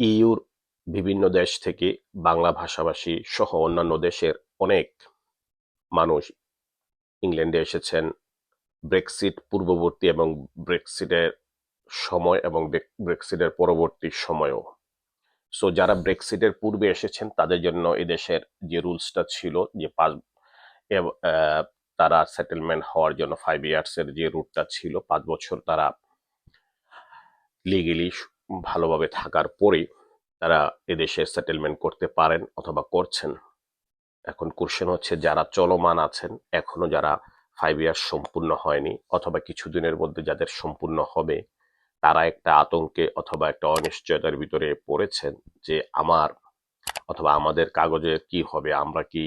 ইইউর বিভিন্ন দেশ থেকে বাংলা ভাষাভাষী সহ অন্যান্য দেশের অনেক মানুষ ইংল্যান্ডে এসেছেন ব্রেক্সিট পূর্ববর্তী এবং ব্রেক্সিটের সময় এবং ব্রেক্সিটের পরবর্তী সময়ও। সো যারা ব্রেক্সিটের পূর্বে এসেছেন তাদের জন্য এদেশের যে রুলসটা ছিল যে তারা সেটেলমেন্ট হওয়ার জন্য 5 ইয়ার্স এর যে রুটটা ছিল 5 বছর তারা লিগেলি ভালোভাবে থাকার পরেই তারা এদেশে সেটেলমেন্ট করতে পারেন অথবা করছেন। এখন কোশ্চেন হচ্ছে যারা চলমান আছেন এখনো যারা 5 ইয়ার্স সম্পূর্ণ হয়নি অথবা কিছুদিনের মধ্যে যাদের সম্পূর্ণ হবে তারা একটা আতঙ্কে অথবা একটা অনিশ্চয়তার ভিতরে পড়েছেন যে আমার অথবা আমাদের কাগজে কি হবে, আমরা কি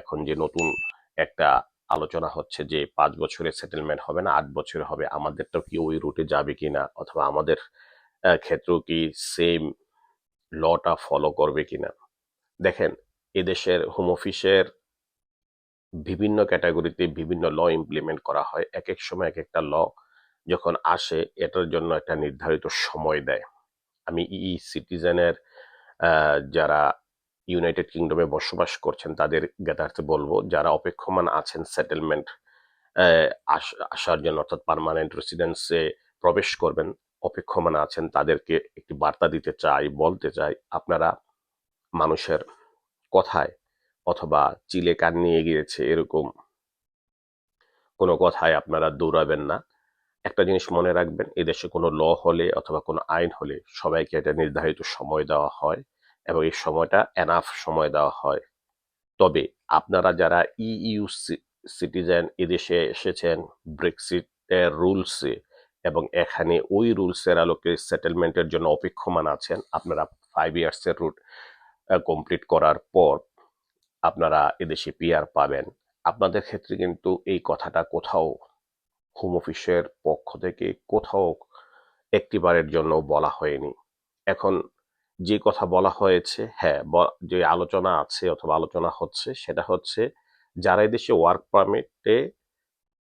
এখন যে নতুন একটা আলোচনা হচ্ছে যে 5 বছরের সেটেলমেন্ট হবে না 8 বছরে হবে, আমাদেরটাও কি ওই রুটে যাবে কিনা অথবা আমাদের ক্ষেত্রেও কি সেম লটা ফলো করবে কিনা। দেখেন, এদেশের হোম অফিসের বিভিন্ন ক্যাটাগরিতে বিভিন্ন ল ইমপ্লিমেন্ট করা হয়, এক এক সময় এক একটা ল যখন আসে এটার জন্য একটা নির্ধারিত সময় দেয়। আমি সিটিজেনের যারা ইউনাইটেড কিংডমে বসবাস করছেন তাদের জ্ঞাতার্থে বলবো, যারা অপেক্ষমান আছেন সেটেলমেন্ট আসার জন্য অর্থাৎ পার্মানেন্ট রেসিডেন্সে প্রবেশ করবেন, অপেক্ষমান আছেন, তাদেরকে একটি বার্তা দিতে চাই, বলতে চাই আপনারা মানুষের কথায় অথবা চিলে কান নিয়ে গিয়েছে এরকম কোনো কথায় আপনারা দৌড়াবেন না। একটা জিনিস মনে রাখবেন, এদেশে কোনো ল হলে অথবা কোনো আইন হলে সবাইকে একটা নির্ধারিত সময় দেওয়া হয় এবং এই সময়টা এনাফ সময় দেওয়া হয়। তবে আপনারা যারা ইইউ সিটিজেন এদেশে এসেছেন ব্রেক্সিটের রুলসে এবং এখানে ওই রুলসের আলোকে সেটেলমেন্টের জন্য অপেক্ষমান আছেন, আপনারা 5 ইয়ার্সের রুট কমপ্লিট করার পর আপনারা এদেশে পিআর পাবেন। আপনাদের ক্ষেত্রে কিন্তু এই কথাটা কোথাও হোম অফিসের পক্ষ থেকে কোথাও একটিবারের জন্য বলা হয়নি। এখন যে কথা বলা হয়েছে, হ্যাঁ, যে আলোচনা আছে অথবা আলোচনা হচ্ছে সেটা হচ্ছে যারা এদেশে ওয়ার্ক পারমিটে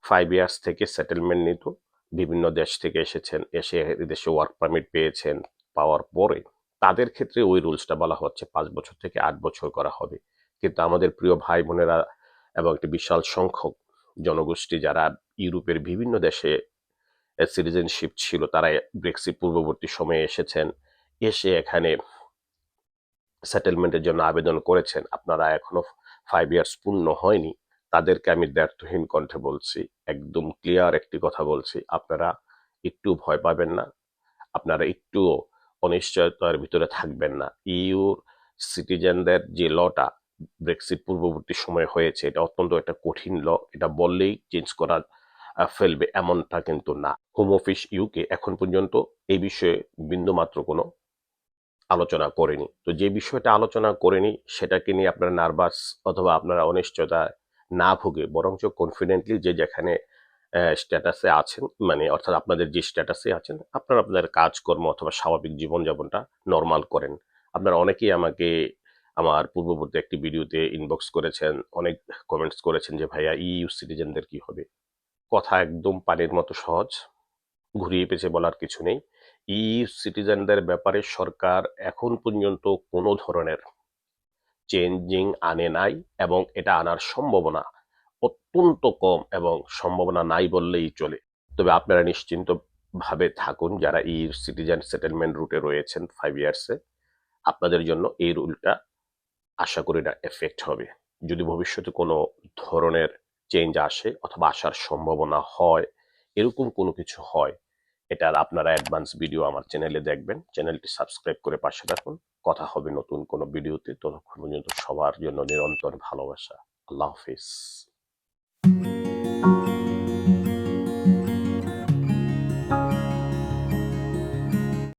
5 ইয়ার্স থেকে সেটেলমেন্ট নিত, বিভিন্ন দেশ থেকে এসেছেন, এসে এদেশে ওয়ার্ক পারমিট পেয়েছেন, পাওয়ার পরে তাদের ক্ষেত্রে ওই রুলসটা বলা হচ্ছে 5 বছর থেকে 8 বছর করা হবে। কিন্তু আমাদের প্রিয় ভাই বোনেরা এবং একটি বিশাল সংখ্যক জনগোষ্ঠী যারা ইউরোপের বিভিন্ন দেশে সিটিজেনশিপ ছিল তারা ব্রেক্সিট পূর্ববর্তী সময়ে এসেছেন, এসে এখানে সেটেলমেন্টের জন্য আবেদন করেছেন, আপনারা এখনো 5 ইয়ার্স পূর্ণ হয়নি, তাদেরকে আমি দ্ব্যর্থহীন কণ্ঠে বলছি, একদম ক্লিয়ার একটি কথা বলছি, আপনারা একটু ভয় পাবেন না, আপনারা একটুও অনিশ্চয়তার ভিতরে থাকবেন না। ইউর সিটিজেনদের যে লটা ব্রেক্সিট পূর্ববর্তী সময়ে হয়েছে এটা অত্যন্ত একটা কঠিন ল, এটা বললেই চেঞ্জ করা ফেলবে এমনটা কিন্তু না। হোম অফিস ইউকে এখন পর্যন্ত এই বিষয়ে বিন্দুমাত্র কোনো আলোচনা করেনি। তো যে বিষয়টা আলোচনা করেনি সেটাকে নিয়ে আপনারা নার্ভাস অথবা আপনারা অনিশ্চয়তায় না ভুগে বরঞ্চ কনফিডেন্টলি যে যেখানে স্ট্যাটাসে আছেন, মানে অর্থাৎ আপনাদের যে স্ট্যাটাসে আছেন আপনারা আপনাদের কাজকর্ম অথবা স্বাভাবিক জীবনযাপনটা নর্মাল করেন। আপনারা অনেকেই আমাকে আমার পূর্ববর্তী একটি ভিডিওতে ইনবক্স করেছেন, অনেক কমেন্টস করেছেন যে ভাইয়া ইইউ সিটিজেনদের কি হবে। কথা একদম পানির মতো সহজ, ঘুরিয়ে পেঁচে বলার কিছু নেই। ইইউ সিটিজেনদের ব্যাপারে সরকার এখন পর্যন্ত কোনো ধরনের চেঞ্জিং আনে নাই এবং এটা আনার সম্ভাবনা অত্যন্ত কম এবং সম্ভাবনা নাই বললেই চলে। তবে আপনারা নিশ্চিন্ত ভাবে থাকুন যারা ইইউ সিটিজেন সেটেলমেন্ট রুটে রয়েছেন 5 ইয়ার্সে, আপনাদের জন্য এই রুলটা আশা করি না এফেক্ট হবে। যদি ভবিষ্যতে কোনো ধরনের চেঞ্জ আসে অথবা আসার সম্ভাবনা হয়, এরকম কোনো কিছু হয়, এটার আপনারা অ্যাডভান্স ভিডিও আমার চ্যানেলে দেখবেন। চ্যানেলটি সাবস্ক্রাইব করে পাশে থাকুন। কথা হবে নতুন কোনো ভিডিওতে। ততক্ষণ পর্যন্ত সবার জন্য নিরন্তর ভালোবাসা। আল্লাহ হাফিজ।